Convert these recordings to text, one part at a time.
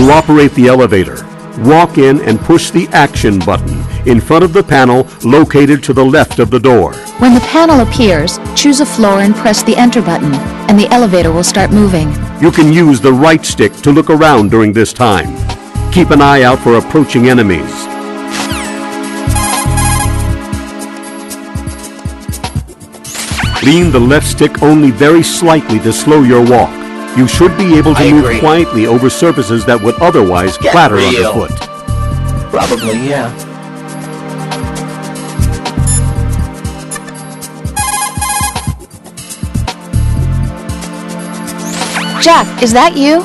To operate the elevator, walk in and push the Action button in front of the panel located to the left of the door. When the panel appears, choose a floor and press the Enter button, and the elevator will start moving. You can use the right stick to look around during this time. Keep an eye out for approaching enemies. Lean the left stick only very slightly to slow your walk. You should be able to move quietly over surfaces that would otherwise clatter underfoot. Probably, yeah. Jack, is that you?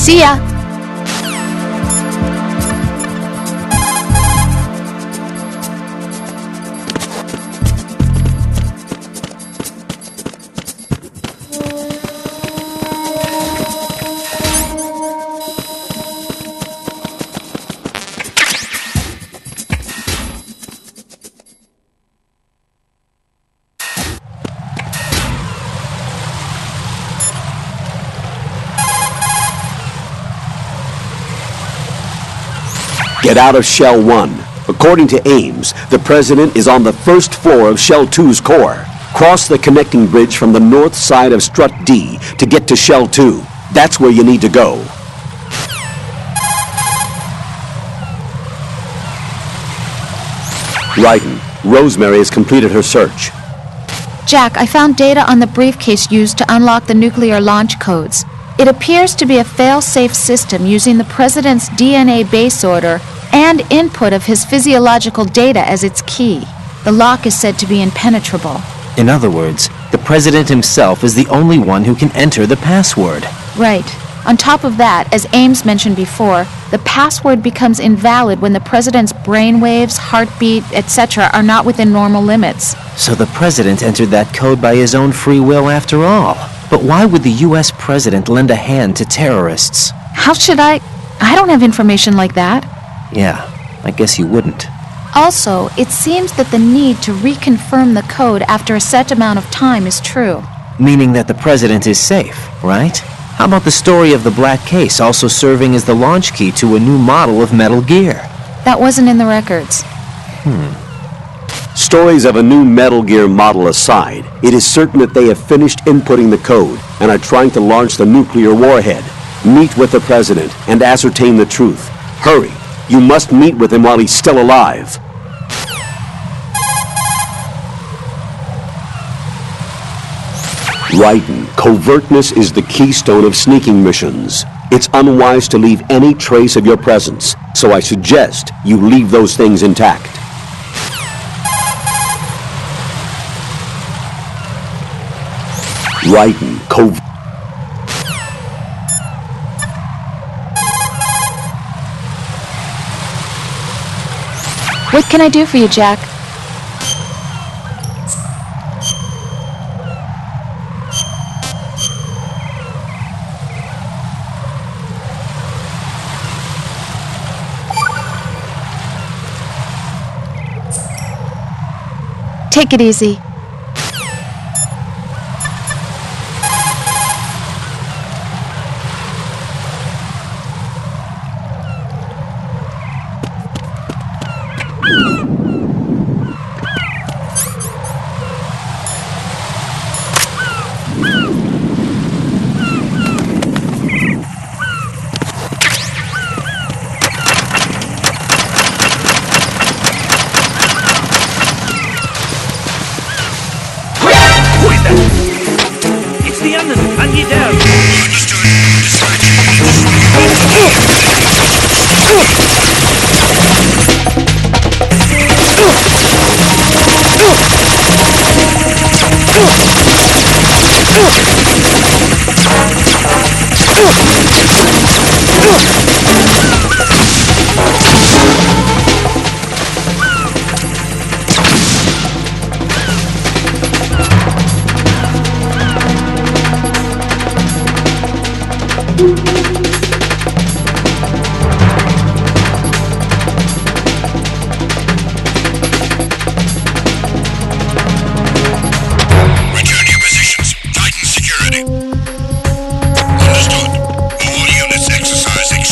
See ya! Get out of Shell 1. According to Ames, the President is on the first floor of Shell 2's core. Cross the connecting bridge from the north side of Strut D to get to Shell 2. That's where you need to go. Ryden, Rosemary has completed her search. Jack, I found data on the briefcase used to unlock the nuclear launch codes. It appears to be a fail-safe system using the President's DNA base order and input of his physiological data as its key. The lock is said to be impenetrable. In other words, the President himself is the only one who can enter the password. Right. On top of that, as Ames mentioned before, the password becomes invalid when the President's brainwaves, heartbeat, etc. are not within normal limits. So the President entered that code by his own free will after all. But why would the U.S. President lend a hand to terrorists? How should I don't have information like that. Yeah, I guess you wouldn't. Also, it seems that the need to reconfirm the code after a set amount of time is true. Meaning that the President is safe, right? How about the story of the black case also serving as the launch key to a new model of Metal Gear? That wasn't in the records. Stories of a new Metal Gear model aside, it is certain that they have finished inputting the code and are trying to launch the nuclear warhead. Meet with the President and ascertain the truth. Hurry! You must meet with him while he's still alive. Ryden, covertness is the keystone of sneaking missions. It's unwise to leave any trace of your presence, so I suggest you leave those things intact. Ryden, What can I do for you, Jack? Take it easy.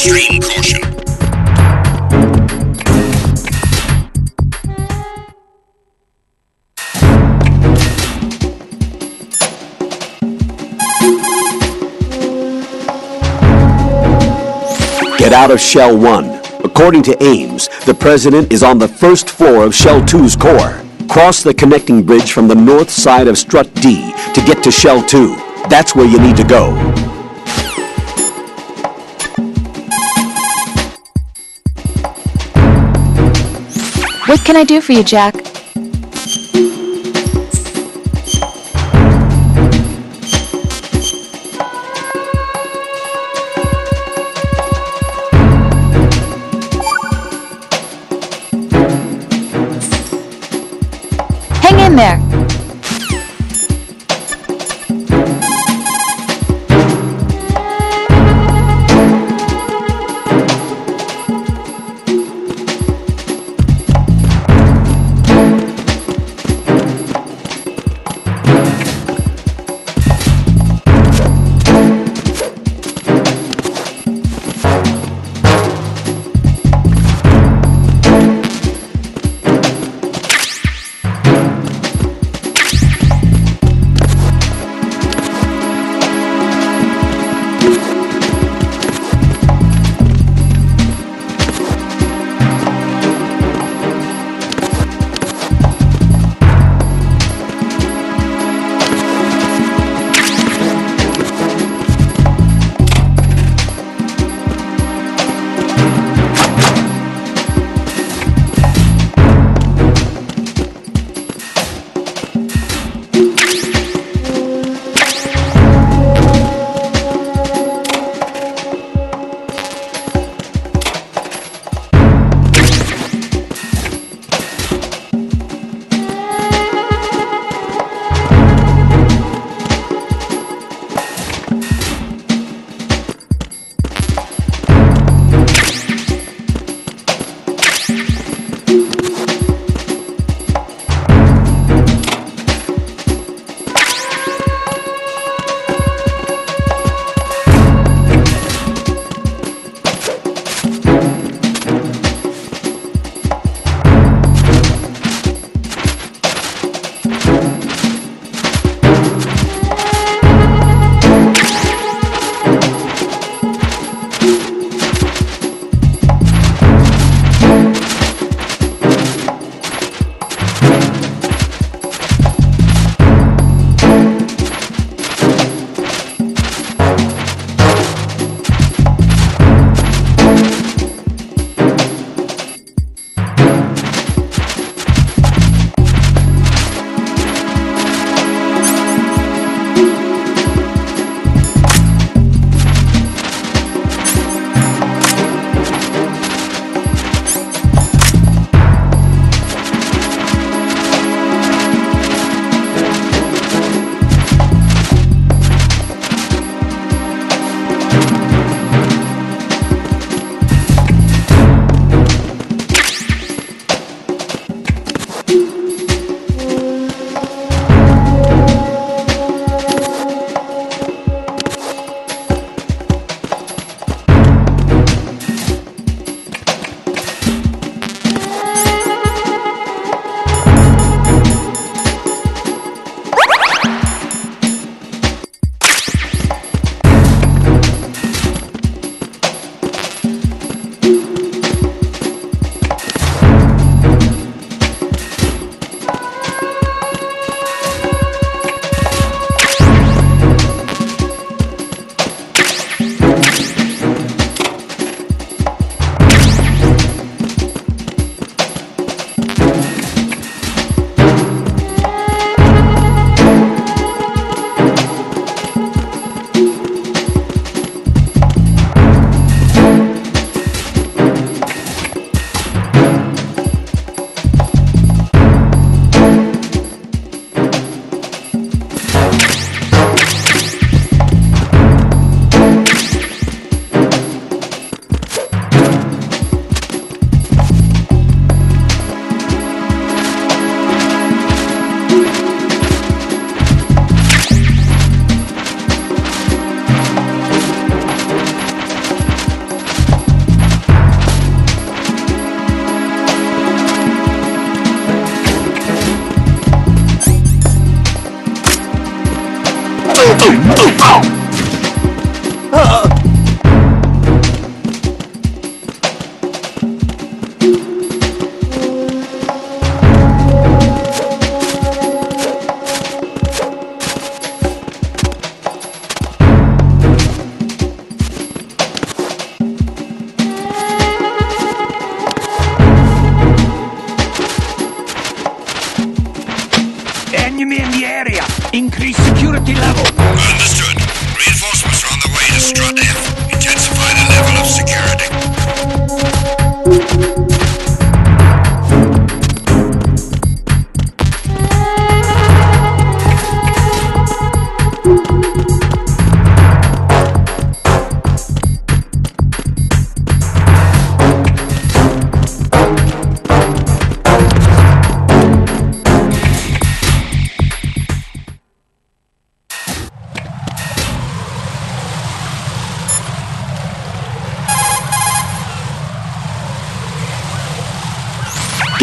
Extreme caution. Get out of Shell 1. According to Ames, the President is on the first floor of Shell 2's core. Cross the connecting bridge from the north side of Strut D to get to Shell 2. That's where you need to go. What can I do for you, Jack? Hang in there.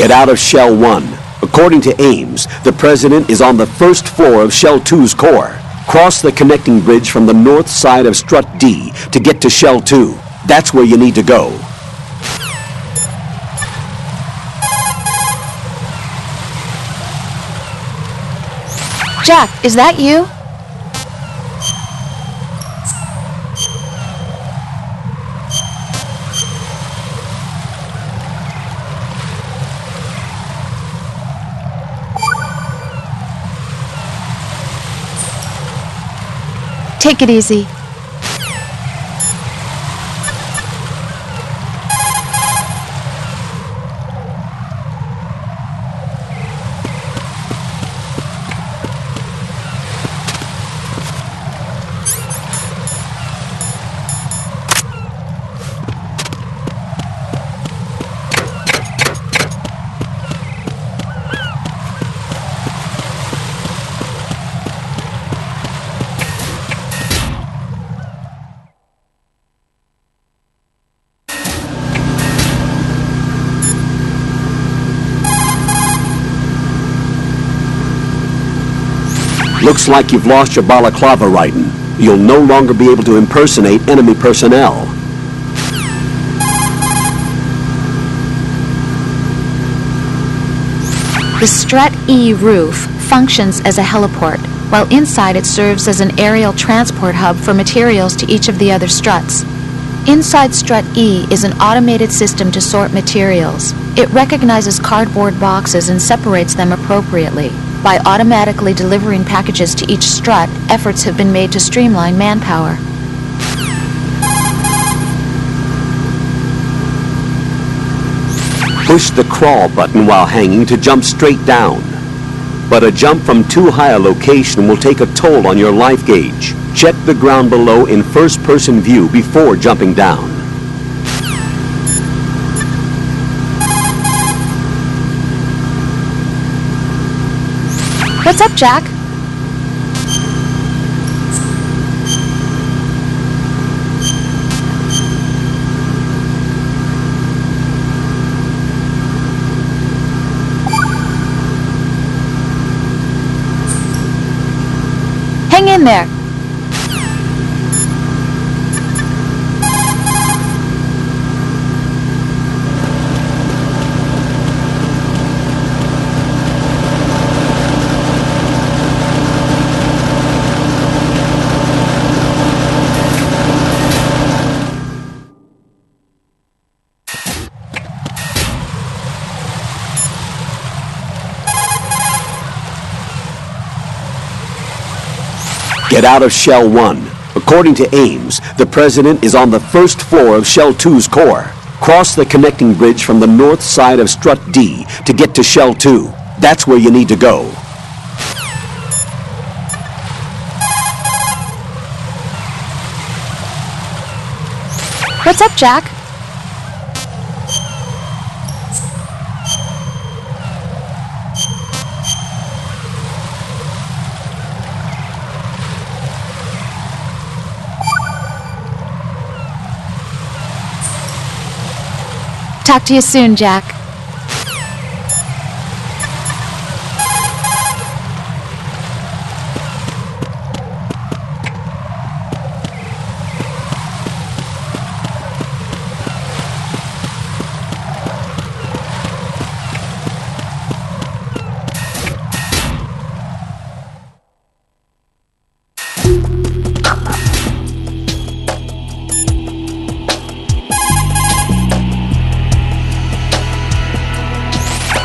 Get out of Shell 1. According to Ames, the President is on the first floor of Shell 2's core. Cross the connecting bridge from the north side of Strut D to get to Shell 2. That's where you need to go. Jack, is that you? Take it easy. Looks like you've lost your balaclava, Raiden. You'll no longer be able to impersonate enemy personnel. The Strut E roof functions as a heliport, while inside it serves as an aerial transport hub for materials to each of the other struts. Inside Strut E is an automated system to sort materials. It recognizes cardboard boxes and separates them appropriately. By automatically delivering packages to each strut, efforts have been made to streamline manpower. Push the crawl button while hanging to jump straight down. But a jump from too high a location will take a toll on your life gauge. Check the ground below in first-person view before jumping down. What's up, Jack? Hang in there. Get out of Shell 1. According to Ames, the President is on the first floor of Shell 2's core. Cross the connecting bridge from the north side of Strut D to get to Shell 2. That's where you need to go. What's up, Jack? Talk to you soon, Jack.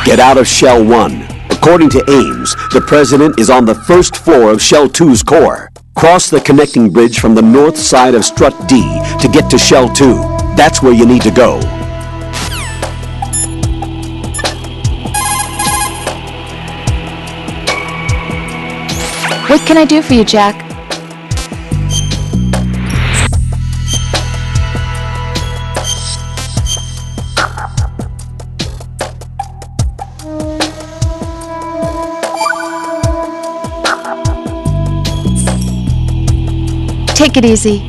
Get out of Shell 1. According to Ames, the President is on the first floor of Shell 2's core. Cross the connecting bridge from the north side of Strut D to get to Shell 2. That's where you need to go. What can I do for you, Jack? Take it easy.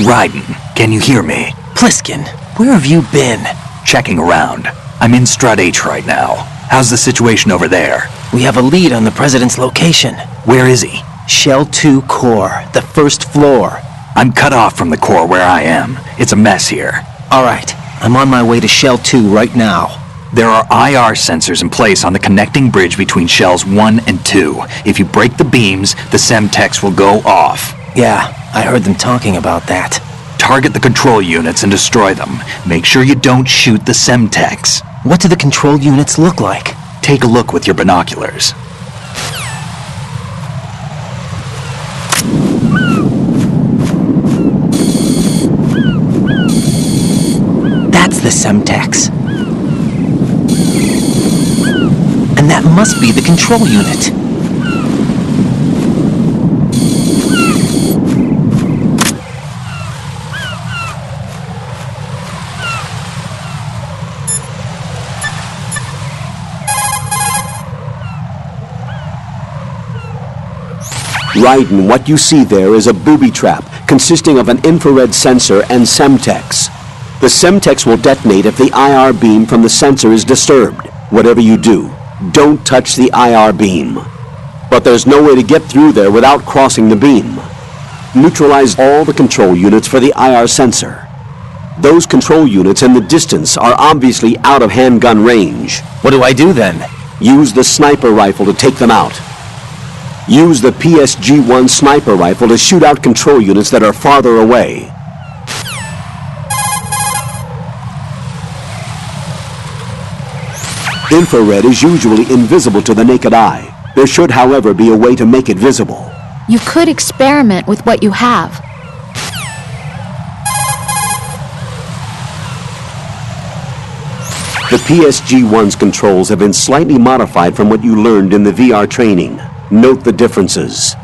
Raiden, can you hear me? Pliskin, where have you been? Checking around. I'm in Strut H right now. How's the situation over there? We have a lead on the President's location. Where is he? Shell 2 core, the first floor. I'm cut off from the core where I am. It's a mess here. All right, I'm on my way to Shell 2 right now. There are IR sensors in place on the connecting bridge between Shells 1 and 2. If you break the beams, the Semtex will go off. Yeah, I heard them talking about that. Target the control units and destroy them. Make sure you don't shoot the Semtex. What do the control units look like? Take a look with your binoculars. That's the Semtex. And that must be the control unit. Raiden, what you see there is a booby trap consisting of an infrared sensor and Semtex. The Semtex will detonate if the IR beam from the sensor is disturbed. Whatever you do, don't touch the IR beam. But there's no way to get through there without crossing the beam. Neutralize all the control units for the IR sensor. Those control units in the distance are obviously out of handgun range. What do I do then? Use the sniper rifle to take them out. Use the PSG-1 sniper rifle to shoot out control units that are farther away. Infrared is usually invisible to the naked eye. There should, however, be a way to make it visible. You could experiment with what you have. The PSG-1's controls have been slightly modified from what you learned in the VR training. Note the differences.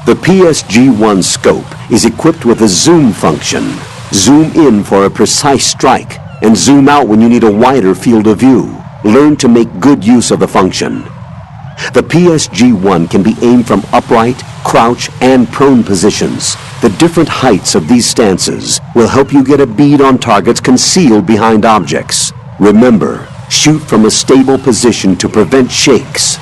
The PSG-1 scope is equipped with a zoom function. Zoom in for a precise strike, and zoom out when you need a wider field of view. Learn to make good use of the function. The PSG-1 can be aimed from upright, crouch, and prone positions. The different heights of these stances will help you get a bead on targets concealed behind objects. Remember, shoot from a stable position to prevent shakes.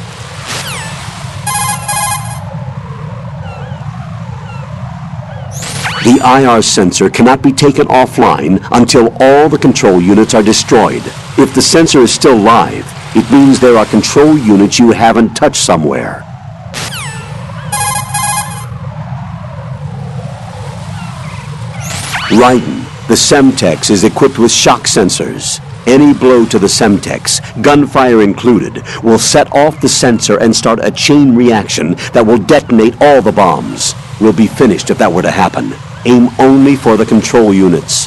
The IR sensor cannot be taken offline until all the control units are destroyed. If the sensor is still live, it means there are control units you haven't touched somewhere. Raiden, the Semtex is equipped with shock sensors. Any blow to the Semtex, gunfire included, will set off the sensor and start a chain reaction that will detonate all the bombs. We'll be finished if that were to happen. Aim only for the control units.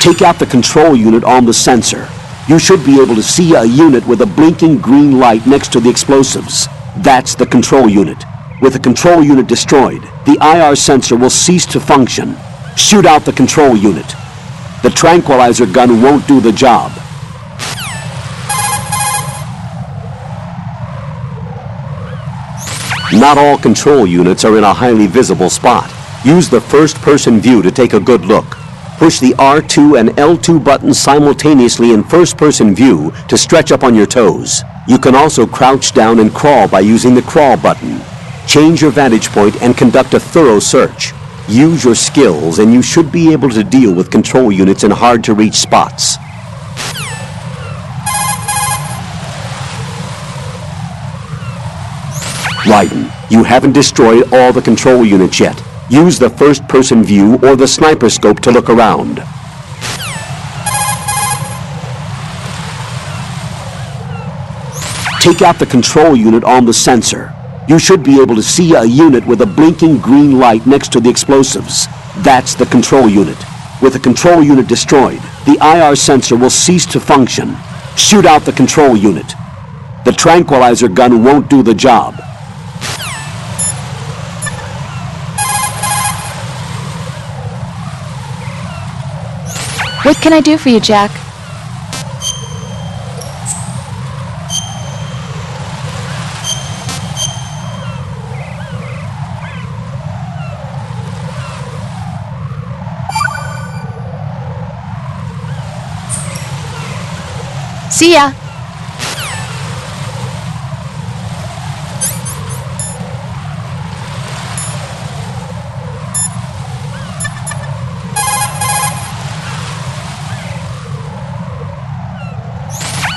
Take out the control unit on the sensor. You should be able to see a unit with a blinking green light next to the explosives. That's the control unit. With the control unit destroyed, the IR sensor will cease to function. Shoot out the control unit. The tranquilizer gun won't do the job. Not all control units are in a highly visible spot. Use the first-person view to take a good look. Push the R2 and L2 buttons simultaneously in first-person view to stretch up on your toes. You can also crouch down and crawl by using the crawl button. Change your vantage point and conduct a thorough search. Use your skills and you should be able to deal with control units in hard-to-reach spots. Raiden, you haven't destroyed all the control units yet. Use the first-person view or the sniper scope to look around. Take out the control unit on the sensor. You should be able to see a unit with a blinking green light next to the explosives. That's the control unit. With the control unit destroyed, the IR sensor will cease to function. Shoot out the control unit. The tranquilizer gun won't do the job. What can I do for you, Jack? See ya.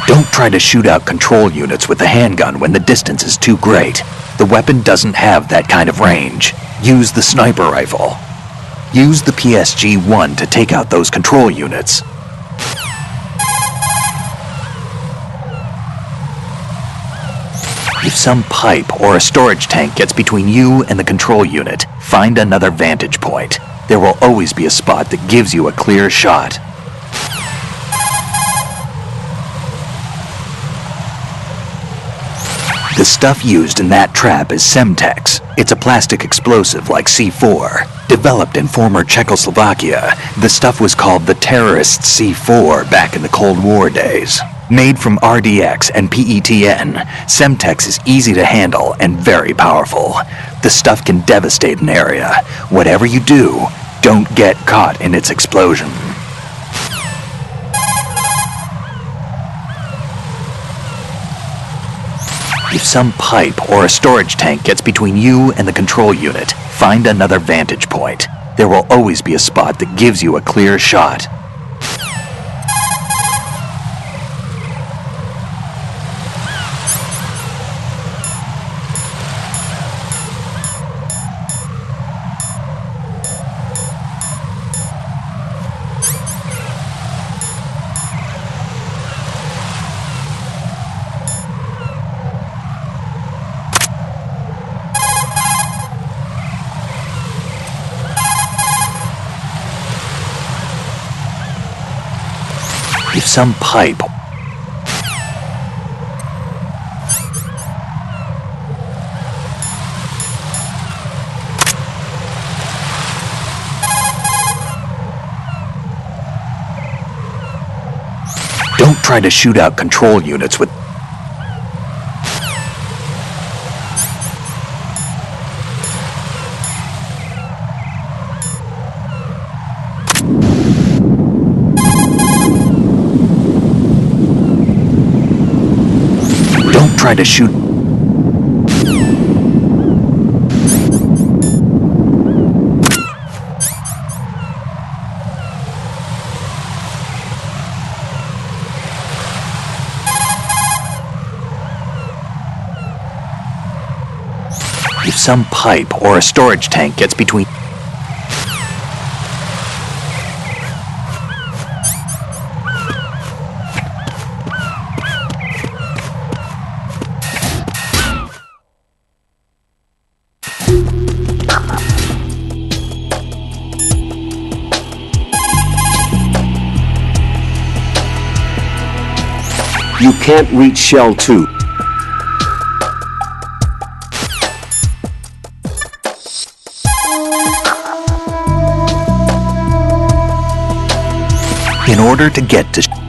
Don't try to shoot out control units with the handgun when the distance is too great. The weapon doesn't have that kind of range. Use the sniper rifle. Use the PSG-1 to take out those control units. If some pipe or a storage tank gets between you and the control unit, find another vantage point. There will always be a spot that gives you a clear shot. The stuff used in that trap is Semtex. It's a plastic explosive like C4. Developed in former Czechoslovakia, the stuff was called the terrorist C4 back in the Cold War days. Made from RDX and PETN, Semtex is easy to handle and very powerful. The stuff can devastate an area. Whatever you do, don't get caught in its explosion. If some pipe or a storage tank gets between you and the control unit, find another vantage point. There will always be a spot that gives you a clear shot. If some pipe Don't try to shoot out control units with try to shoot. If some pipe or a storage tank gets between. You can't reach Shell 2. In order to get to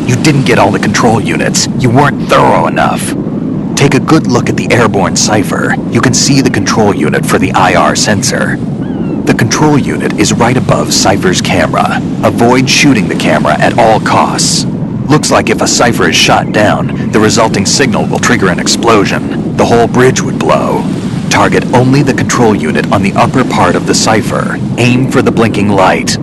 You didn't get all the control units. You weren't thorough enough. Take a good look at the airborne cipher. You can see the control unit for the IR sensor. The control unit is right above Cipher's camera. Avoid shooting the camera at all costs. Looks like if a Cipher is shot down, the resulting signal will trigger an explosion. The whole bridge would blow. Target only the control unit on the upper part of the cipher. Aim for the blinking light.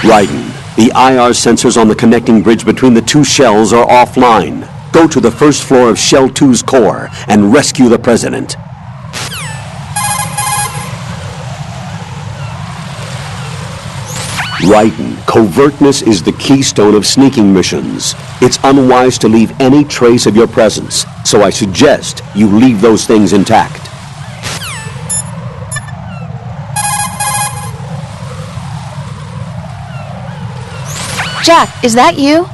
Raiden, the IR sensors on the connecting bridge between the two shells are offline. Go to the first floor of Shell 2's core and rescue the President. Raiden, covertness is the keystone of sneaking missions. It's unwise to leave any trace of your presence, so I suggest you leave those things intact. Jack, is that you?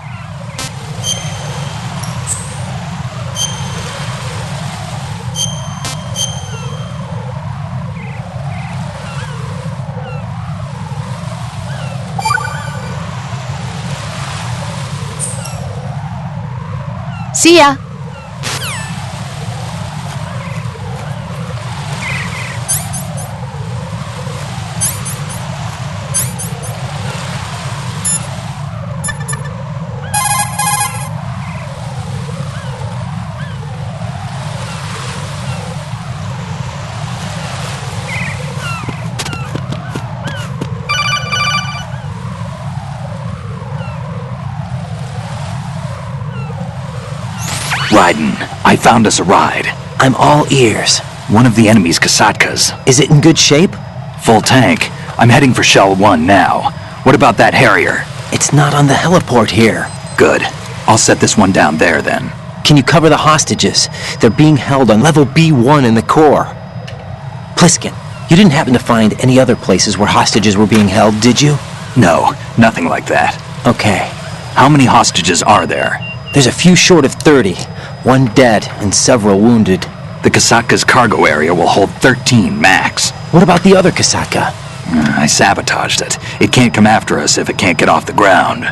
See ya. Raiden, I found us a ride. I'm all ears. One of the enemy's Kasatkas. Is it in good shape? Full tank. I'm heading for Shell 1 now. What about that Harrier? It's not on the heliport here. Good. I'll set this one down there then. Can you cover the hostages? They're being held on level B1 in the core. Pliskin, you didn't happen to find any other places where hostages were being held, did you? No, nothing like that. Okay. How many hostages are there? There's a few short of 30. One dead and several wounded. The Kasatka's cargo area will hold 13 max. What about the other Kasatka? I sabotaged it. It can't come after us if it can't get off the ground.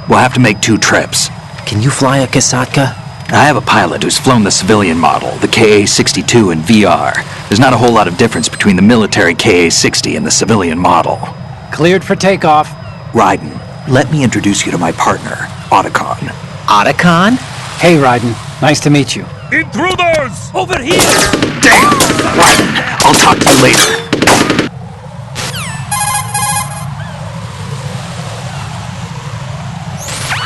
We'll have to make 2 trips. Can you fly a Kasatka? I have a pilot who's flown the civilian model, the KA-62 in VR. There's not a whole lot of difference between the military KA-60 and the civilian model. Cleared for takeoff. Raiden, let me introduce you to my partner, Otacon. Otacon? Hey, Raiden. Nice to meet you. Intruders! Over here! Damn! Raiden, I'll talk to you later.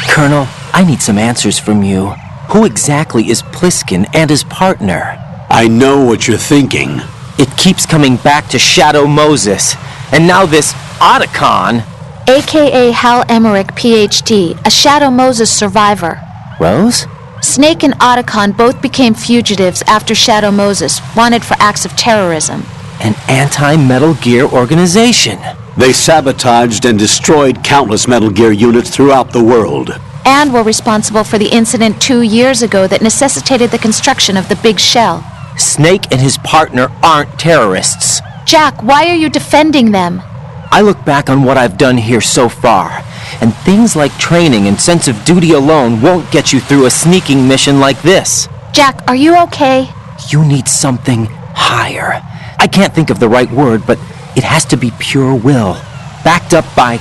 Colonel, I need some answers from you. Who exactly is Pliskin and his partner? I know what you're thinking. It keeps coming back to Shadow Moses. And now this Otacon. AKA Hal Emmerich, PhD, a Shadow Moses survivor. Rose? Snake and Otacon both became fugitives after Shadow Moses, wanted for acts of terrorism. An anti-Metal Gear organization. They sabotaged and destroyed countless Metal Gear units throughout the world. And were responsible for the incident 2 years ago that necessitated the construction of the Big Shell. Snake and his partner aren't terrorists. Jack, why are you defending them? I look back on what I've done here so far, and things like training and sense of duty alone won't get you through a sneaking mission like this. Jack, are you okay? You need something higher. I can't think of the right word, but it has to be pure will, backed up by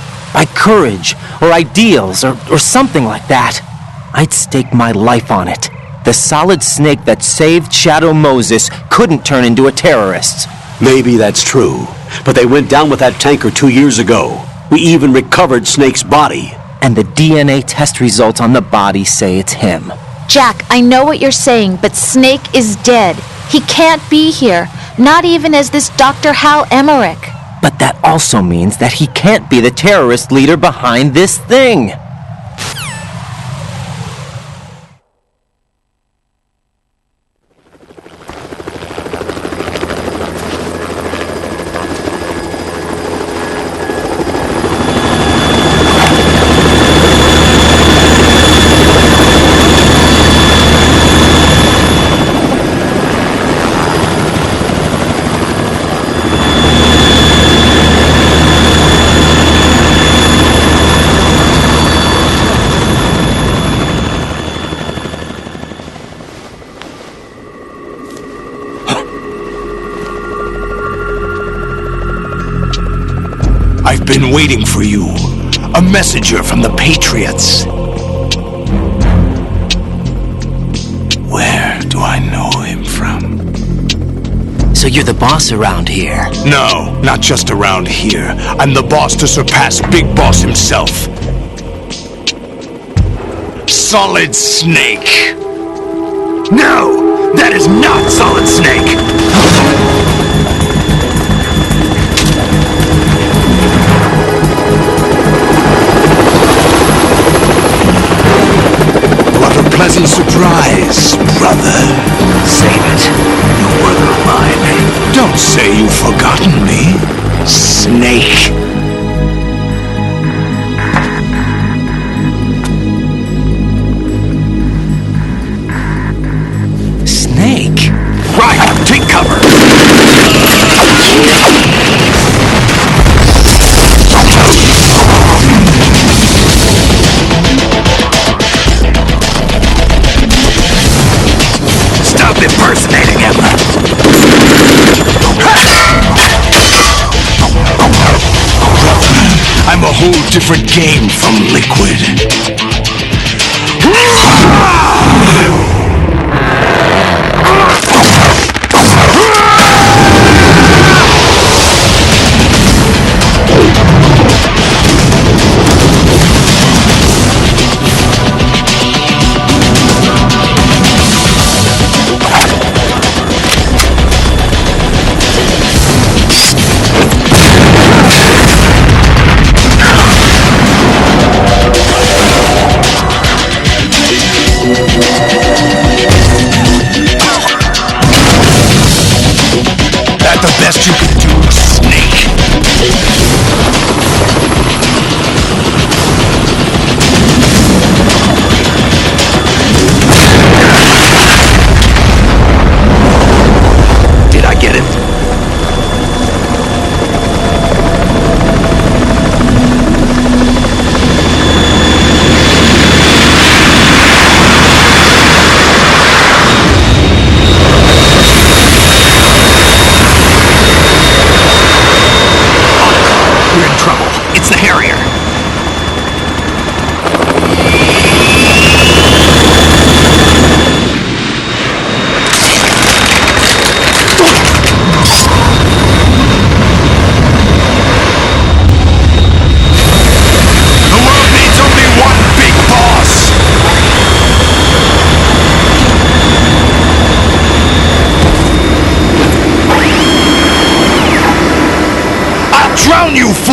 courage, or ideals, or something like that. I'd stake my life on it. The Solid Snake that saved Shadow Moses couldn't turn into a terrorist. Maybe that's true, but they went down with that tanker 2 years ago. We even recovered Snake's body. And the DNA test results on the body say it's him. Jack, I know what you're saying, but Snake is dead. He can't be here, not even as this Dr. Hal Emmerich. But that also means that he can't be the terrorist leader behind this thing. I've been waiting for you. A messenger from the Patriots. Where do I know him from? So you're the boss around here? No, not just around here. I'm the boss to surpass Big Boss himself. Solid Snake. No, that is not Solid Snake. Pleasant surprise, brother. Save it. No brother of mine. Don't say you've forgotten me, Snake. Snake? Right, take cover. Impersonating him. I'm a whole different game from Liquid.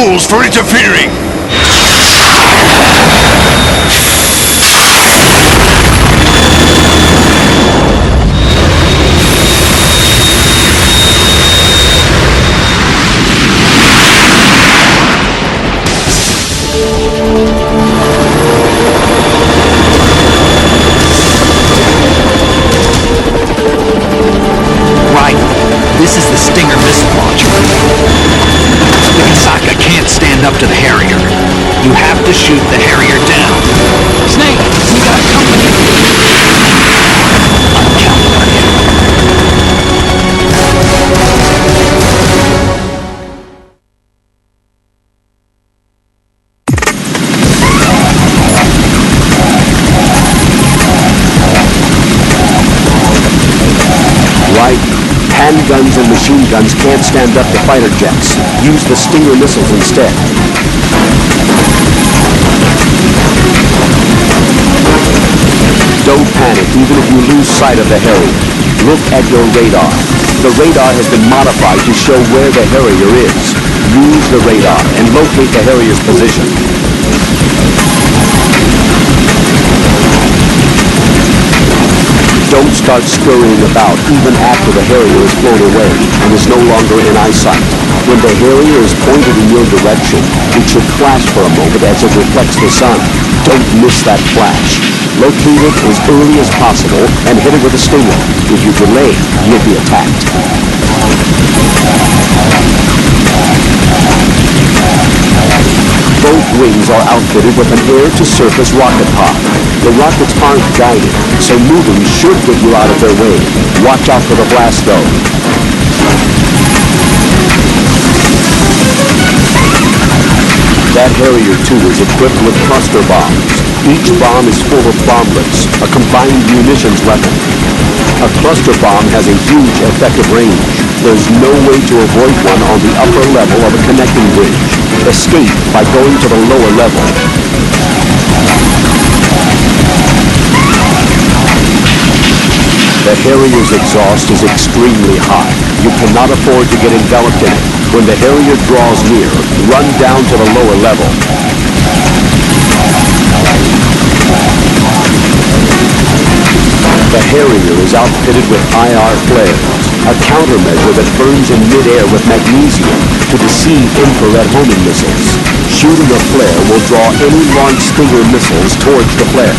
fools for interfering! Right. This is the Stinger missile launcher. Mikasaka can't stand up to the Harrier. You have to shoot the Harrier down. Snake, we got company. I'm counting on you. Right. Handguns and machine guns can't stand up to fighter jets. Use the Stinger missiles instead. Don't panic even if you lose sight of the Harrier. Look at your radar. The radar has been modified to show where the Harrier is. Use the radar and locate the Harrier's position. Don't start scurrying about even after the Harrier is flown away and is no longer in eyesight. When the Harrier is pointed in your direction, it should flash for a moment as it reflects the sun. Don't miss that flash. Locate it as early as possible and hit it with a Stinger. If you delay, you'll be attacked. Both wings are outfitted with an air-to-surface rocket pod. The rockets aren't guided, so moving should get you out of their way. Watch out for the blast, though. That Harrier 2 is equipped with cluster bombs. Each bomb is full of bomblets, a combined munitions weapon. A cluster bomb has a huge effective range. There's no way to avoid one on the upper level of a connecting bridge. Escape by going to the lower level. The Harrier's exhaust is extremely high. You cannot afford to get enveloped in it. When the Harrier draws near, run down to the lower level. The Harrier is outfitted with IR flares, a countermeasure that burns in midair with magnesium to deceive infrared homing missiles. Shooting a flare will draw any launch Stinger missiles towards the flare.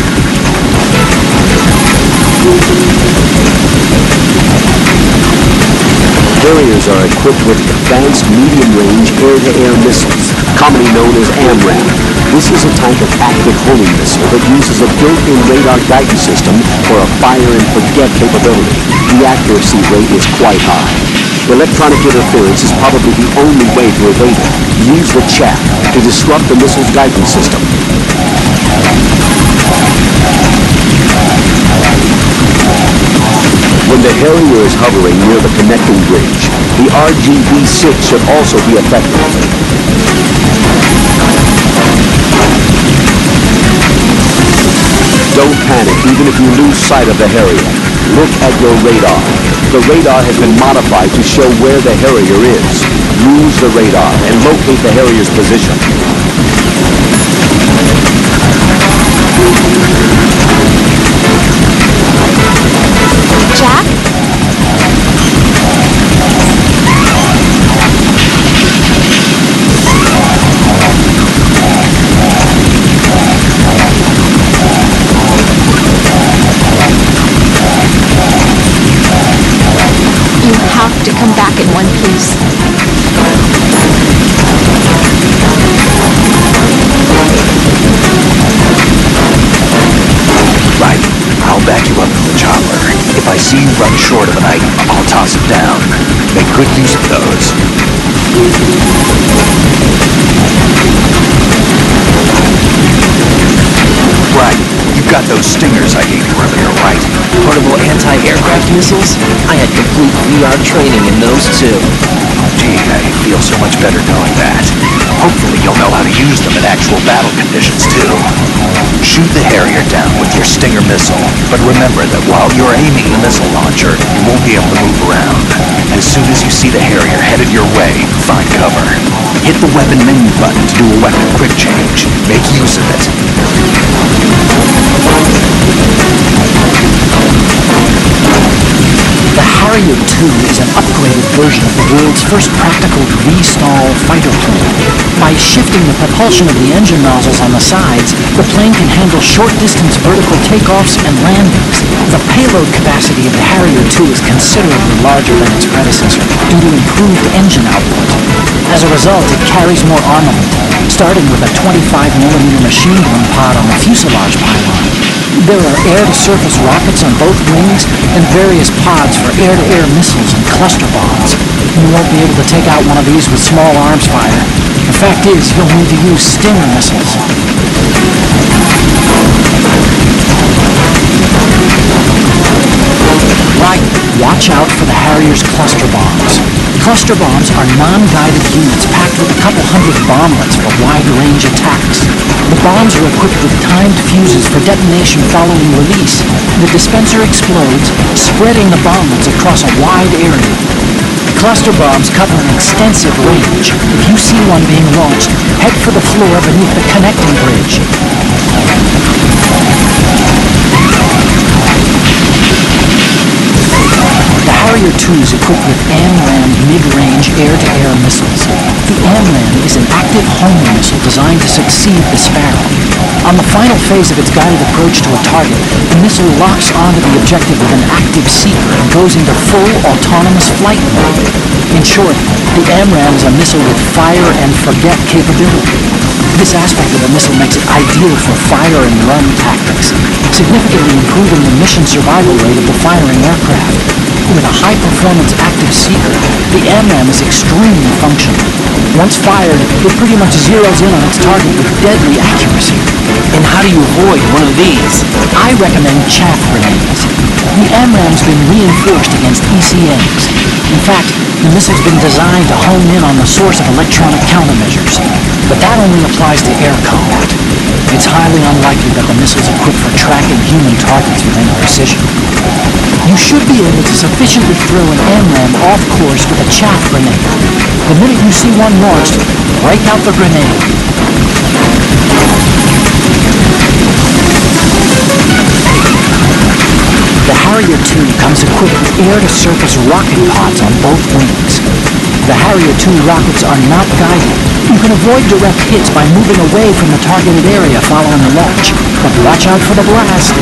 Harriers are equipped with advanced medium-range air-to-air missiles, commonly known as AMRAAM. This is a type of active homing missile that uses a built-in radar guidance system for a fire-and-forget capability. The accuracy rate is quite high. Electronic interference is probably the only way to evade it. Use the chaff to disrupt the missile's guidance system. When the Harrier is hovering near the connecting bridge, the RGB-6 should also be effective. Don't panic even if you lose sight of the Harrier. Look at your radar. The radar has been modified to show where the Harrier is. Use the radar and locate the Harrier's position. Jack? You have to come back in one piece. Right. I'll back you up from the chopper. If I see you run short of an item, I'll toss it down. Make good use of those. Right. You've got those Stingers I gave you earlier, right? Portable anti-aircraft missiles? I had complete VR training in those too. Gee, I feel so much better knowing that. Hopefully you'll know how to use them in actual battle conditions, too. Shoot the Harrier down with your Stinger missile, but remember that while you're aiming the missile launcher, you won't be able to move around. As soon as you see the Harrier headed your way, find cover. Hit the weapon menu button to do a weapon quick change. Make use of it. The Harrier II is an upgraded version of the world's first practical V-stall fighter plane. By shifting the propulsion of the engine nozzles on the sides, the plane can handle short-distance vertical takeoffs and landings. The payload capacity of the Harrier II is considerably larger than its predecessor due to improved engine output. As a result, it carries more armament, starting with a 25mm machine gun pod on the fuselage pylon. There are air-to-surface rockets on both wings and various pods for air-to-air missiles and cluster bombs. You won't be able to take out one of these with small arms fire. The fact is, you'll need to use Stinger missiles. Right, watch out for the Harrier's cluster bombs. Cluster bombs are non-guided units packed with a couple hundred bomblets for wide-range attacks. The bombs are equipped with timed fuses for detonation following release. The dispenser explodes, spreading the bomblets across a wide area. Cluster bombs cover an extensive range. If you see one being launched, head for the floor beneath the connecting bridge. The Harrier II is equipped with AMRAAM mid-range air-to-air missiles. The AMRAAM is an active homing missile designed to succeed the Sparrow. On the final phase of its guided approach to a target, the missile locks onto the objective with an active seeker and goes into full autonomous flight mode. In short, the AMRAAM is a missile with fire-and-forget capability. This aspect of the missile makes it ideal for fire-and-run tactics, significantly improving the mission survival rate of the firing aircraft. With a high-performance active seeker, the AMRAAM is extremely functional. Once fired, it pretty much zeroes in on its target with deadly accuracy. And how do you avoid one of these? I recommend chaff grenades. The AMRAAM's been reinforced against ECMs. In fact, the missile's been designed to hone in on the source of electronic countermeasures. But that only applies to air combat. It's highly unlikely that the missile's equipped for tracking human targets with any precision. You should be able to sufficiently throw an AMRAAM off course with a chaff grenade. The minute you see one launched, break out the grenade. The Harrier II comes equipped with air-to-surface rocket pods on both wings. The Harrier II rockets are not guided. You can avoid direct hits by moving away from the targeted area following the launch, but watch out for the blast.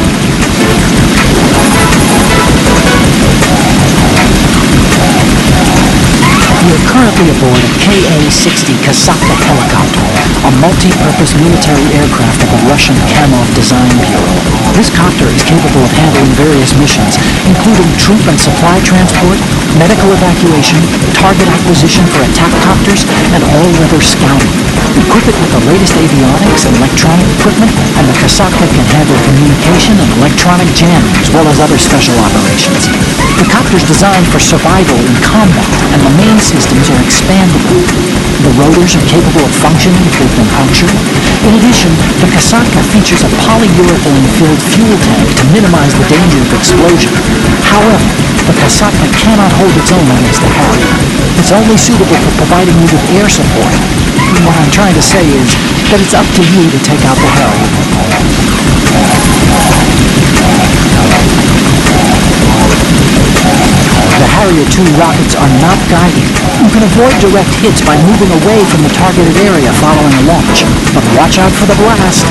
You're currently aboard a Ka-60 Kasatka helicopter, a multi-purpose military aircraft of the Russian Kamov Design Bureau. This copter is capable of handling various missions, including troop and supply transport, medical evacuation, target acquisition for attack copters, and all-weather scouting. Equip it with the latest avionics and electronic equipment, and the Kasatka can handle communication and electronic jamming, as well as other special operations. The copter's designed for survival in combat, and the main systems are expandable. The rotors are capable of functioning if they've been punctured. In addition, the Kasatka features a polyurethane-filled fuel tank to minimize the danger of explosion. However, the Kasatka cannot hold its own against the Harrier. It's only suitable for providing you with air support. What I'm trying to say is that it's up to you to take out the Harrier. The Harrier II rockets are not guided. You can avoid direct hits by moving away from the targeted area following a launch, but watch out for the blast.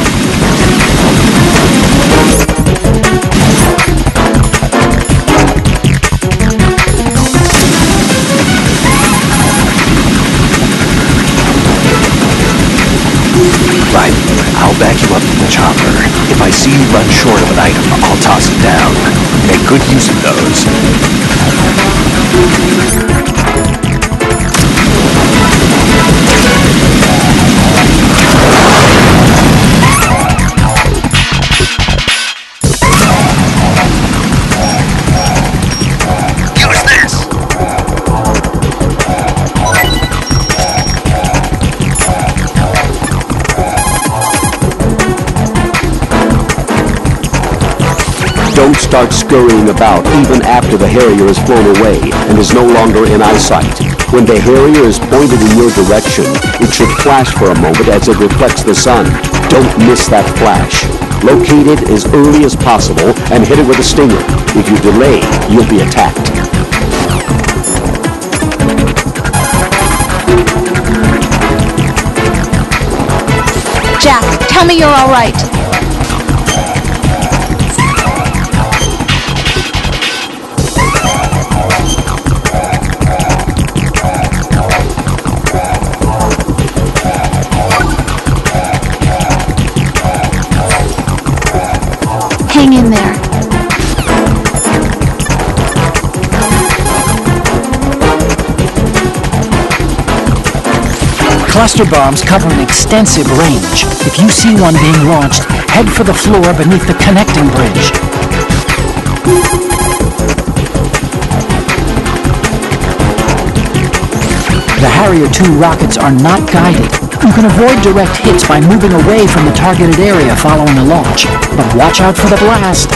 Right, I'll back you up to the chopper. If I see you run short of an item, I'll toss it down. Make good use of those. Don't start scurrying about even after the Harrier is flown away and is no longer in eyesight. When the Harrier is pointed in your direction, it should flash for a moment as it reflects the sun. Don't miss that flash. Locate it as early as possible and hit it with a stinger. If you delay, you'll be attacked. Jack, tell me you're all right. Hang in there. Cluster bombs cover an extensive range. If you see one being launched, head for the floor beneath the connecting bridge. The Harrier 2 rockets are not guided. You can avoid direct hits by moving away from the targeted area following a launch, but watch out for the blast.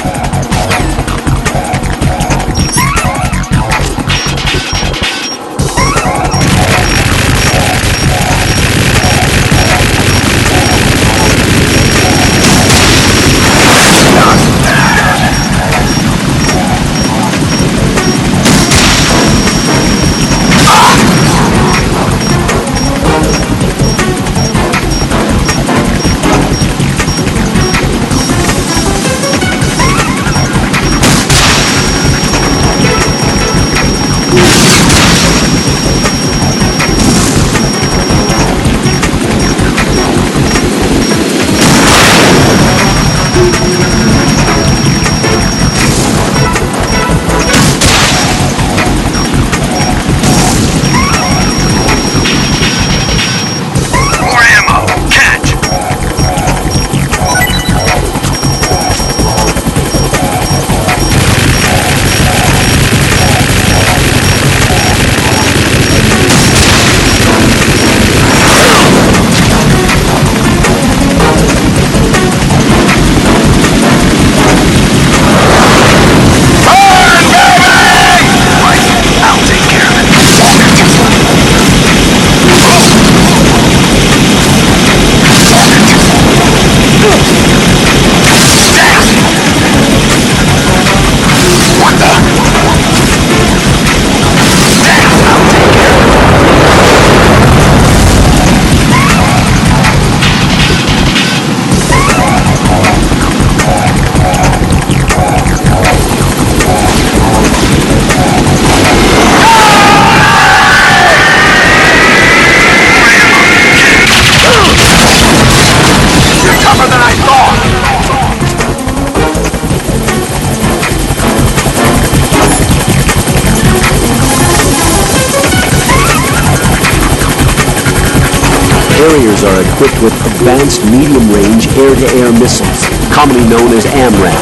Harriers are equipped with advanced medium-range air-to-air missiles, commonly known as AMRAAM.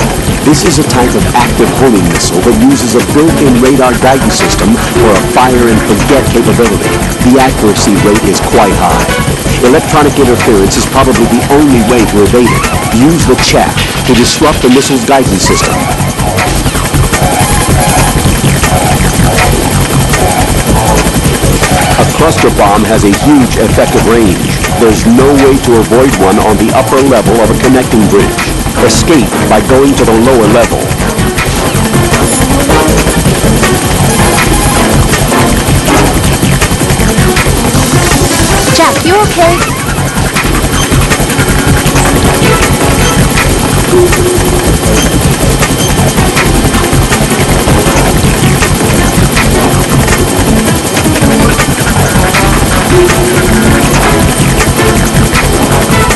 This is a type of active homing missile that uses a built-in radar guidance system for a fire-and-forget capability. The accuracy rate is quite high. Electronic interference is probably the only way to evade it. Use the chaff to disrupt the missile's guidance system. A cluster bomb has a huge effective range. There's no way to avoid one on the upper level of a connecting bridge. Escape by going to the lower level. Jack, you okay?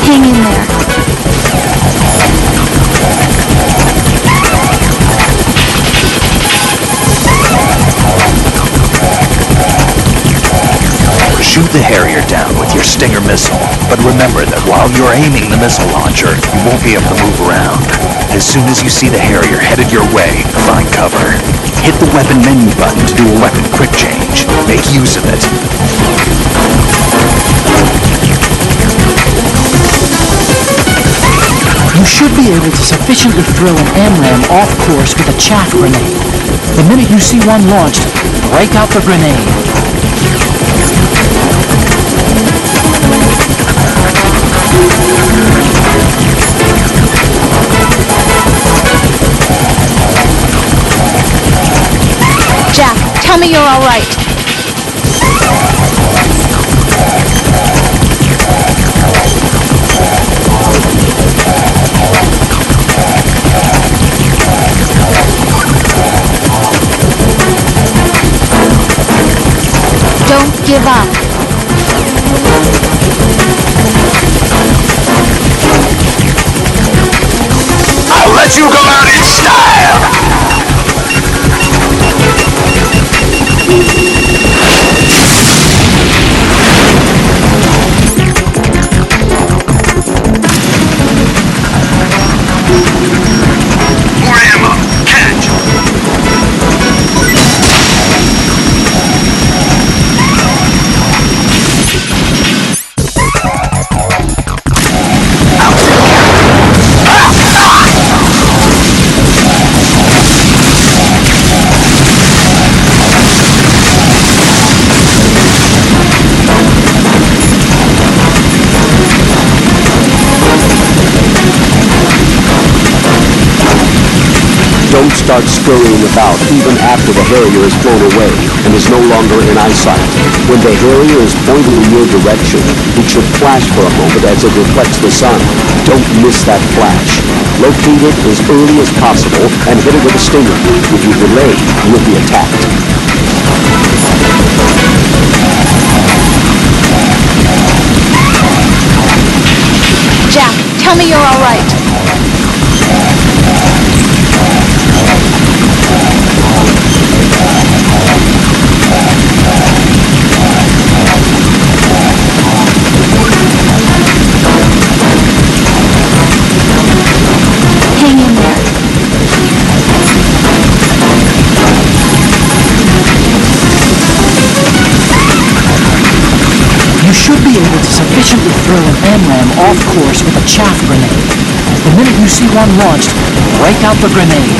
Hang in there. Shoot the Harrier down with your Stinger missile, but remember that while you're aiming the missile launcher, you won't be able to move around. As soon as you see the Harrier headed your way, find cover. Hit the weapon menu button to do a weapon quick change. Make use of it. You should be able to sufficiently throw an AMRAAM off course with a chaff grenade. The minute you see one launched, break out the grenade. Jack, tell me you're all right. Don't give up. I'll let you go out in style! More ammo! Catch! Don't start scurrying about even after the Harrier is flown away and is no longer in eyesight. When the Harrier is pointed in your direction, it should flash for a moment as it reflects the sun. Don't miss that flash. Locate it as early as possible and hit it with a stinger. If you delay, you'll be attacked. Jack, tell me you're all right. Hang in there. You should be able to sufficiently throw an AMRAAM off course with a chaff grenade. The minute you see one launched, break out the grenade.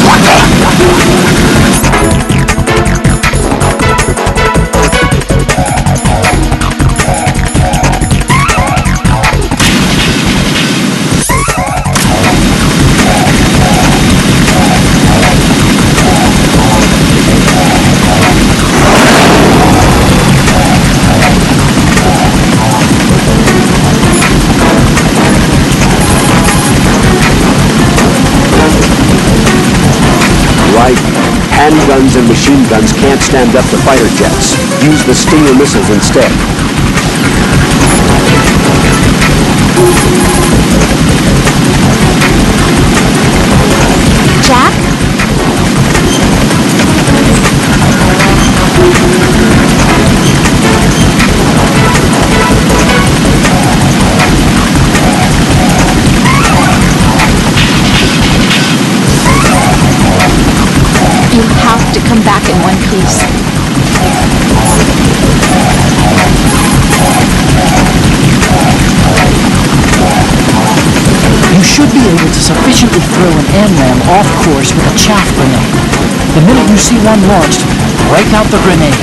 What the? Handguns and machine guns can't stand up to fighter jets. Use the Stinger missiles instead. Jack? You have to come back in one piece. You should be able to sufficiently throw an AMRAAM off course with a chaff grenade. The minute you see one launched, break out the grenade.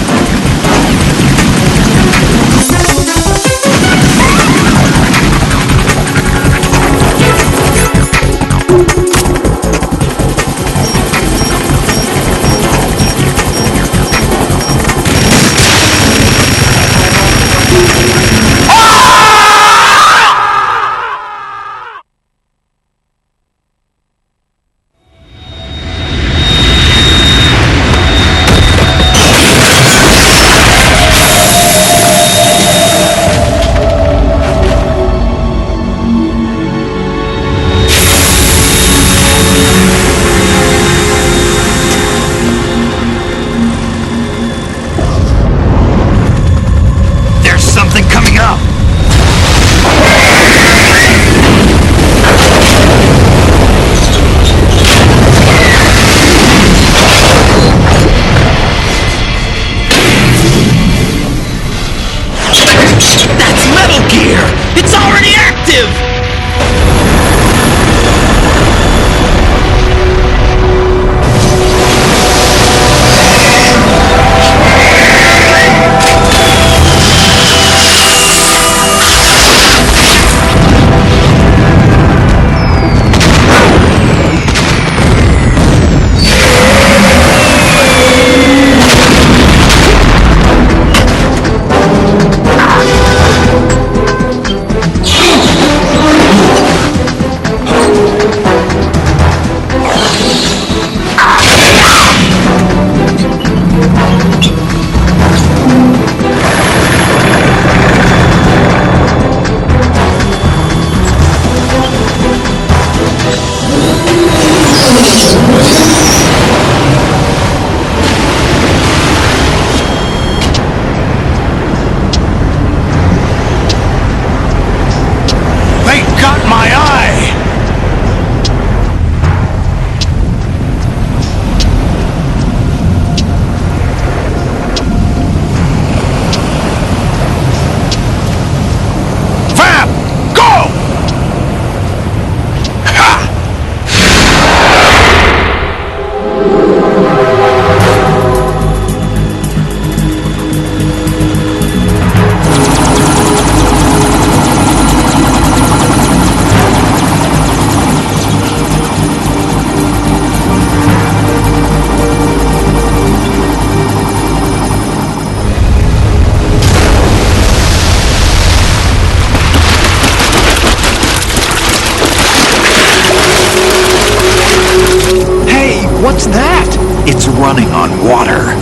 It's running on water.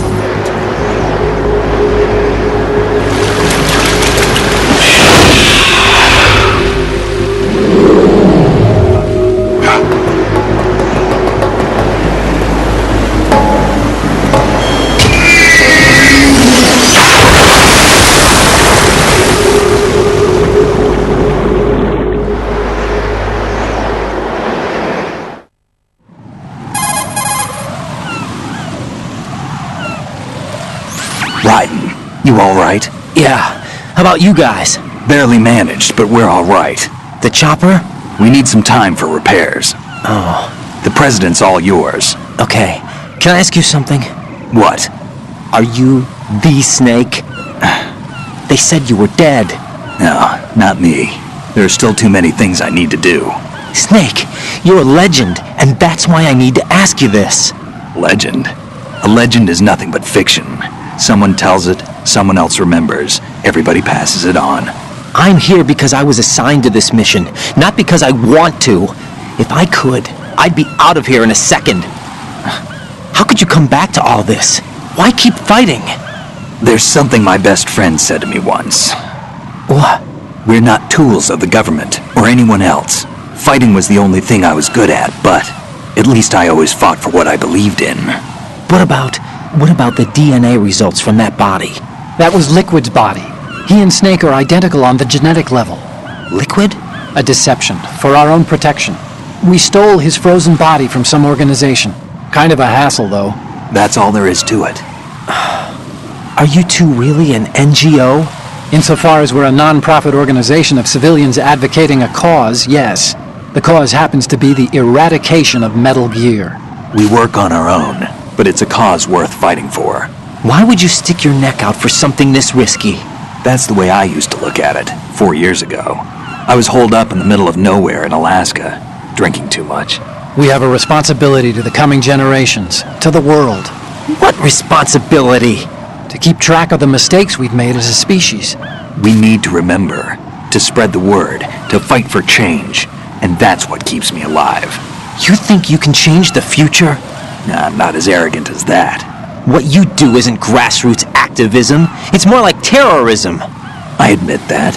Raiden, you all right? Yeah. How about you guys? Barely managed, but we're all right. The chopper? We need some time for repairs. Oh. The president's all yours. Okay. Can I ask you something? What? Are you the Snake? They said you were dead. No, not me. There are still too many things I need to do. Snake, you're a legend, and that's why I need to ask you this. Legend? A legend is nothing but fiction. Someone tells it, someone else remembers. Everybody passes it on. I'm here because I was assigned to this mission, not because I want to. If I could, I'd be out of here in a second. How could you come back to all this? Why keep fighting? There's something my best friend said to me once. What? We're not tools of the government or anyone else. Fighting was the only thing I was good at, but at least I always fought for what I believed in. What about the DNA results from that body? That was Liquid's body. He and Snake are identical on the genetic level. Liquid? A deception, for our own protection. We stole his frozen body from some organization. Kind of a hassle, though. That's all there is to it. Are you two really an NGO? Insofar as we're a non-profit organization of civilians advocating a cause, yes. The cause happens to be the eradication of Metal Gear. We work on our own, but it's a cause worth fighting for. Why would you stick your neck out for something this risky? That's the way I used to look at it, 4 years ago. I was holed up in the middle of nowhere in Alaska, drinking too much. We have a responsibility to the coming generations, to the world. What responsibility? To keep track of the mistakes we've made as a species. We need to remember, to spread the word, to fight for change, and that's what keeps me alive. You think you can change the future? Nah, I'm not as arrogant as that. What you do isn't grassroots activism. It's more like terrorism. I admit that.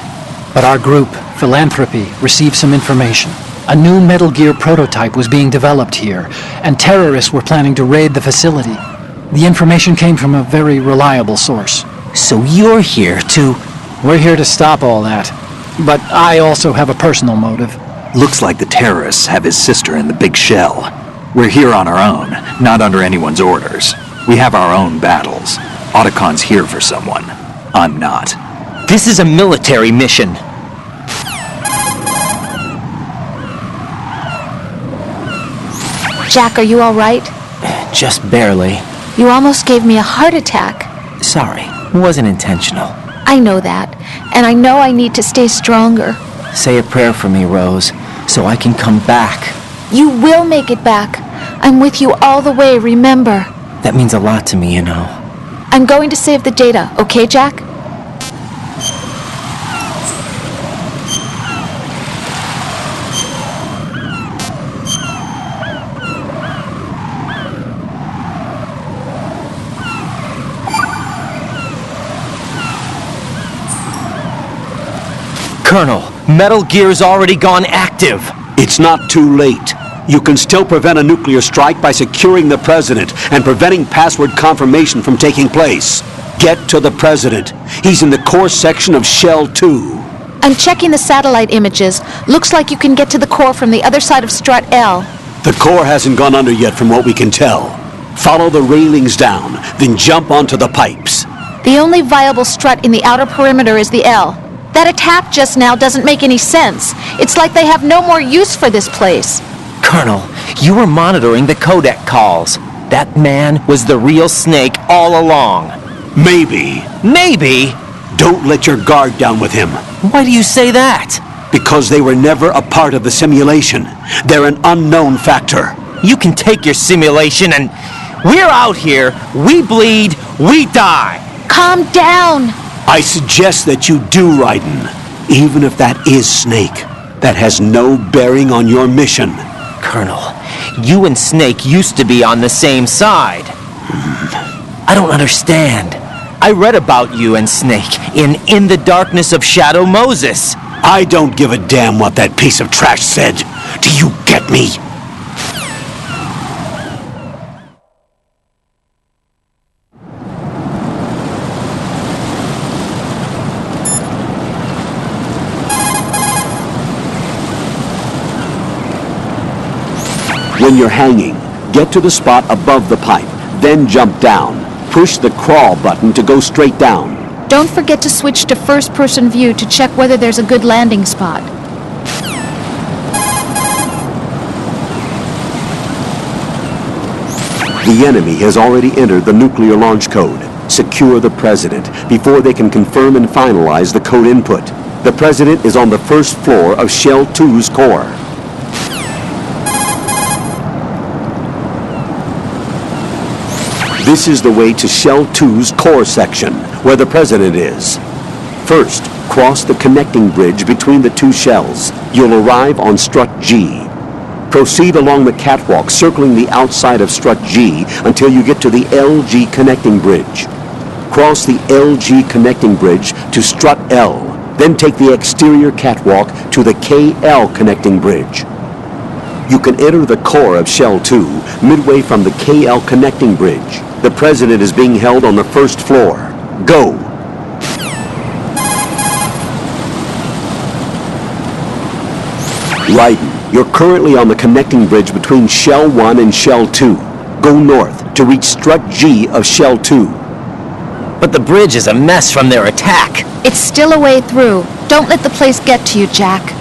But our group, Philanthropy, received some information. A new Metal Gear prototype was being developed here, and terrorists were planning to raid the facility. The information came from a very reliable source. So you're here to... We're here to stop all that. But I also have a personal motive. Looks like the terrorists have his sister in the big shell. We're here on our own, not under anyone's orders. We have our own battles. Otacon's here for someone. I'm not. This is a military mission. Jack, are you all right? Just barely. You almost gave me a heart attack. Sorry, it wasn't intentional. I know that, and I know I need to stay stronger. Say a prayer for me, Rose, so I can come back. You will make it back. I'm with you all the way, remember? That means a lot to me, you know. I'm going to save the data, okay, Jack? Colonel, Metal Gear's already gone active. It's not too late. You can still prevent a nuclear strike by securing the president and preventing password confirmation from taking place. Get to the president. He's in the core section of Shell 2. I'm checking the satellite images. Looks like you can get to the core from the other side of Strut L. The core hasn't gone under yet from what we can tell. Follow the railings down, then jump onto the pipes. The only viable strut in the outer perimeter is the L. That attack just now doesn't make any sense. It's like they have no more use for this place. Colonel, you were monitoring the codec calls. That man was the real Snake all along. Maybe. Maybe? Don't let your guard down with him. Why do you say that? Because they were never a part of the simulation. They're an unknown factor. You can take your simulation and... We're out here, we bleed, we die. Calm down. I suggest that you do, Raiden. Even if that is Snake, that has no bearing on your mission. Colonel, you and Snake used to be on the same side. I don't understand. I read about you and Snake in the Darkness of Shadow Moses. I don't give a damn what that piece of trash said. Do you get me? When you're hanging, get to the spot above the pipe, then jump down. Push the crawl button to go straight down. Don't forget to switch to first-person view to check whether there's a good landing spot. The enemy has already entered the nuclear launch code. Secure the President before they can confirm and finalize the code input. The President is on the first floor of Shell 2's core. This is the way to Shell 2's core section, where the President is. First, cross the connecting bridge between the two shells. You'll arrive on Strut G. Proceed along the catwalk, circling the outside of Strut G until you get to the LG connecting bridge. Cross the LG connecting bridge to Strut L, then take the exterior catwalk to the KL connecting bridge. You can enter the core of Shell 2 midway from the KL connecting bridge. The President is being held on the first floor. Go! Raiden, you're currently on the connecting bridge between Shell 1 and Shell 2. Go north to reach Strut G of Shell 2. But the bridge is a mess from their attack. It's still a way through. Don't let the place get to you, Jack.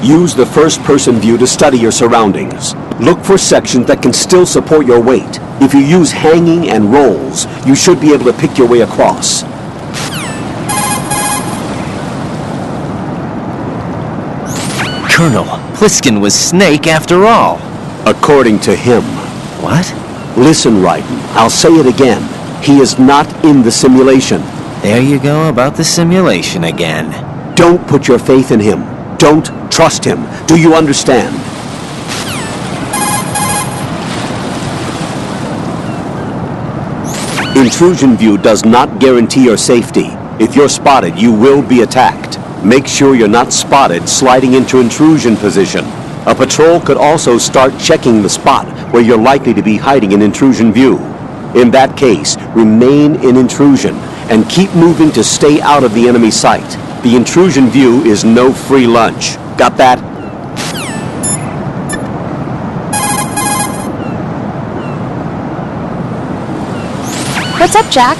Use the first-person view to study your surroundings. Look for sections that can still support your weight. If you use hanging and rolls, you should be able to pick your way across. Colonel, Pliskin was Snake after all. According to him. What? Listen, Raiden, I'll say it again. He is not in the simulation. There you go about the simulation again. Don't put your faith in him. Don't trust him. Do you understand? Intrusion view does not guarantee your safety. If you're spotted, you will be attacked. Make sure you're not spotted sliding into intrusion position. A patrol could also start checking the spot where you're likely to be hiding in intrusion view. In that case, remain in intrusion and keep moving to stay out of the enemy sight. The intrusion view is no free lunch. Got that? What's up, Jack?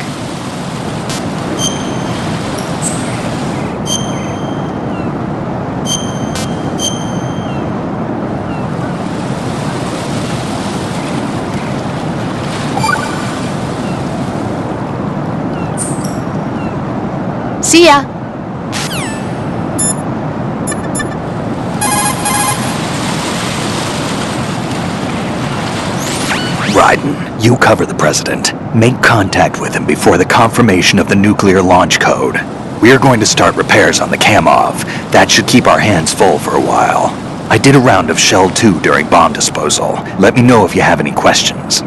See ya. Raiden, you cover the President. Make contact with him before the confirmation of the nuclear launch code. We are going to start repairs on the Kamov. That should keep our hands full for a while. I did a round of Shell 2 during bomb disposal. Let me know if you have any questions.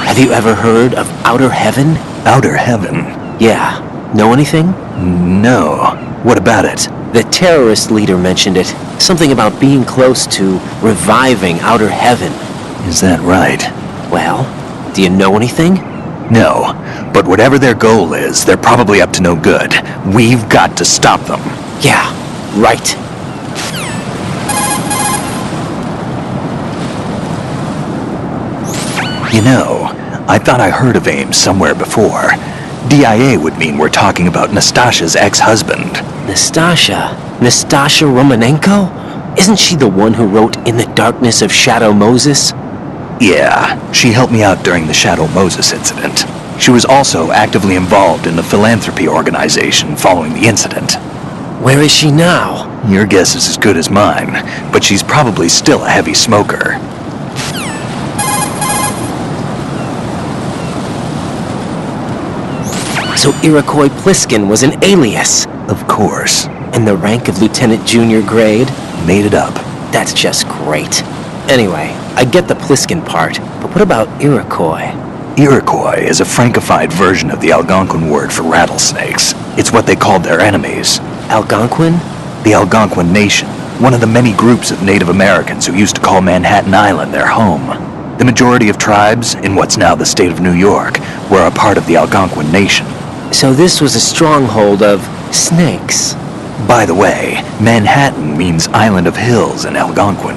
Have you ever heard of Outer Heaven? Outer Heaven? Yeah. Know anything? No. What about it? The terrorist leader mentioned it. Something about being close to reviving Outer Heaven. Is that right? Well, do you know anything? No. But whatever their goal is, they're probably up to no good. We've got to stop them. Yeah, right. You know, I thought I heard of AIM somewhere before. DIA would mean we're talking about Nastasha's ex-husband. Nastasha? Nastasha Romanenko? Isn't she the one who wrote In the Darkness of Shadow Moses? Yeah, she helped me out during the Shadow Moses incident. She was also actively involved in the philanthropy organization following the incident. Where is she now? Your guess is as good as mine, but she's probably still a heavy smoker. So Iroquois Pliskin was an alias? Of course. And the rank of Lieutenant Junior grade? Made it up. That's just great. Anyway, I get the Pliskin part, but what about Iroquois? Iroquois is a Frankified version of the Algonquin word for rattlesnakes. It's what they called their enemies. Algonquin? The Algonquin Nation, one of the many groups of Native Americans who used to call Manhattan Island their home. The majority of tribes, in what's now the state of New York, were a part of the Algonquin Nation. So this was a stronghold of snakes. By the way, Manhattan means Island of Hills in Algonquin.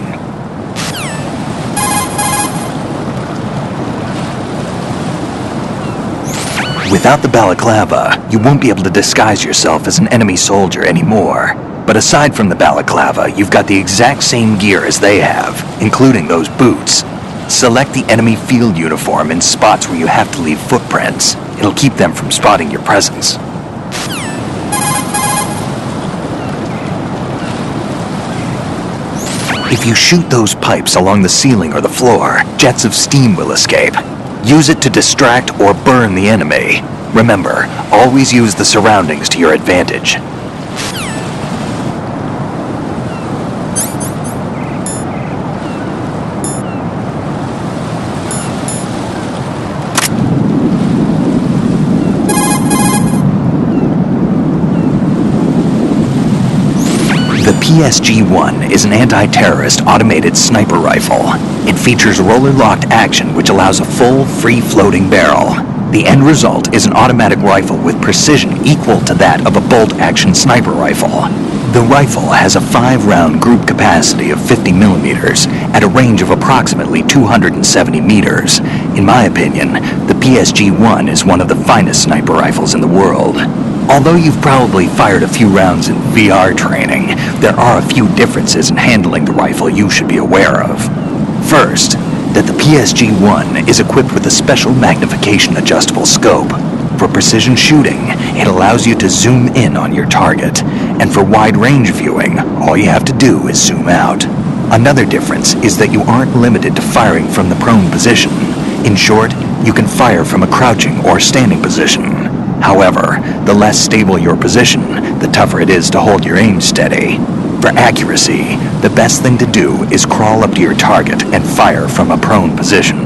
Without the balaclava, you won't be able to disguise yourself as an enemy soldier anymore. But aside from the balaclava, you've got the exact same gear as they have, including those boots. Select the enemy field uniform in spots where you have to leave footprints. It'll keep them from spotting your presence. If you shoot those pipes along the ceiling or the floor, jets of steam will escape. Use it to distract or burn the enemy. Remember, always use the surroundings to your advantage. The PSG-1 is an anti-terrorist automated sniper rifle. It features roller-locked action which allows a full, free-floating barrel. The end result is an automatic rifle with precision equal to that of a bolt-action sniper rifle. The rifle has a 5-round group capacity of 50 millimeters at a range of approximately 270 meters. In my opinion, the PSG-1 is one of the finest sniper rifles in the world. Although you've probably fired a few rounds in VR training, there are a few differences in handling the rifle you should be aware of. First, that the PSG-1 is equipped with a special magnification adjustable scope. For precision shooting, it allows you to zoom in on your target, and for wide-range viewing, all you have to do is zoom out. Another difference is that you aren't limited to firing from the prone position. In short, you can fire from a crouching or standing position. However, the less stable your position, the tougher it is to hold your aim steady. For accuracy, the best thing to do is crawl up to your target and fire from a prone position.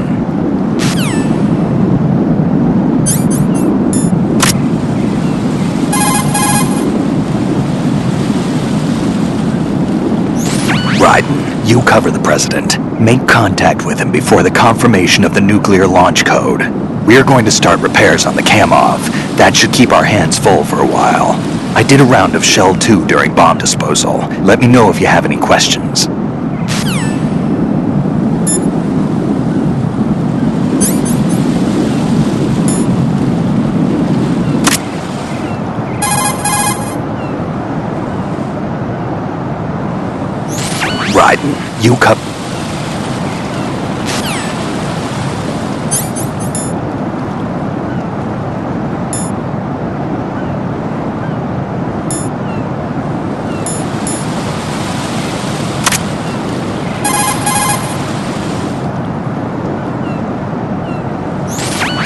Raiden, you cover the President. Make contact with him before the confirmation of the nuclear launch code. We are going to start repairs on the Kamov. That should keep our hands full for a while. I did a round of Shell 2 during bomb disposal. Let me know if you have any questions. Raiden, you cover...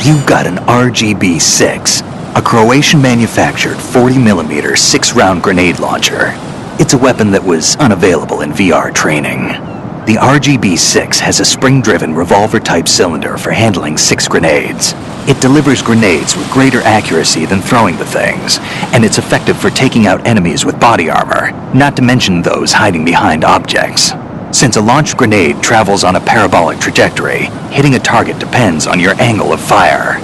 You've got an RGB-6, a Croatian-manufactured 40mm 6-round grenade launcher. It's a weapon that was unavailable in VR training. The RGB-6 has a spring-driven revolver-type cylinder for handling 6 grenades. It delivers grenades with greater accuracy than throwing the things, and it's effective for taking out enemies with body armor, not to mention those hiding behind objects. Since a launched grenade travels on a parabolic trajectory, hitting a target depends on your angle of fire.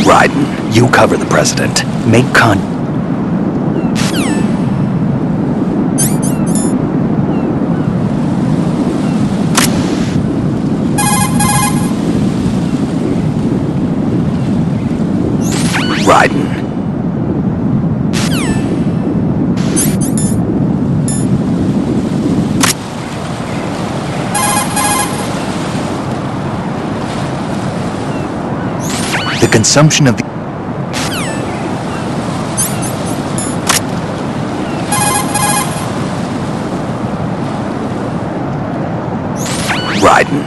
Raiden, you cover the President. Make Raiden. The consumption of the... Raiden.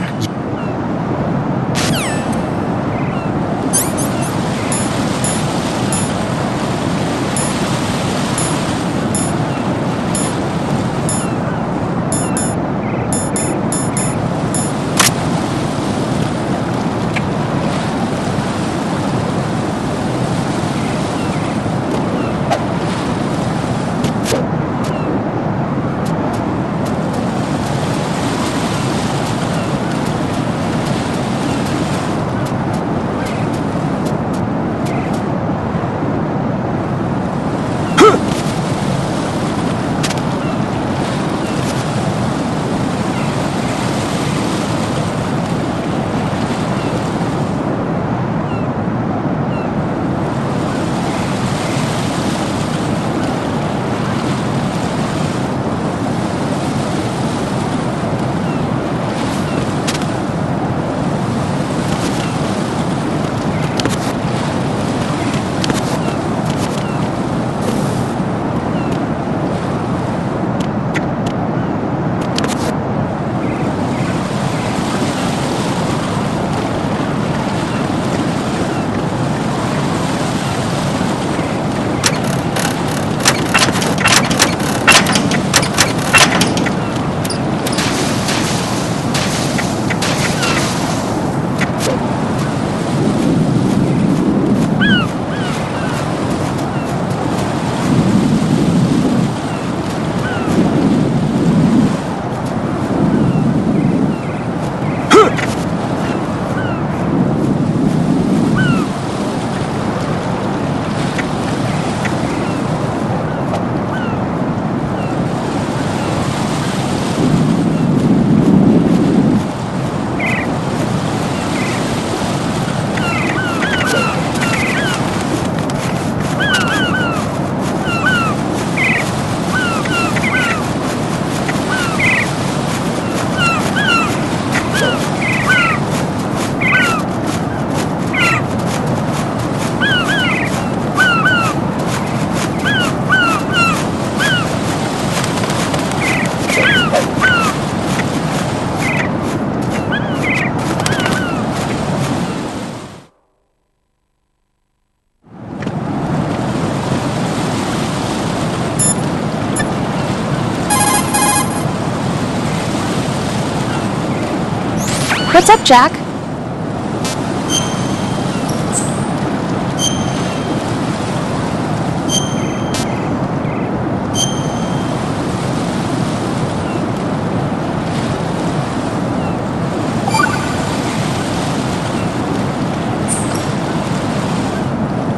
What's up, Jack?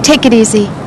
Take it easy.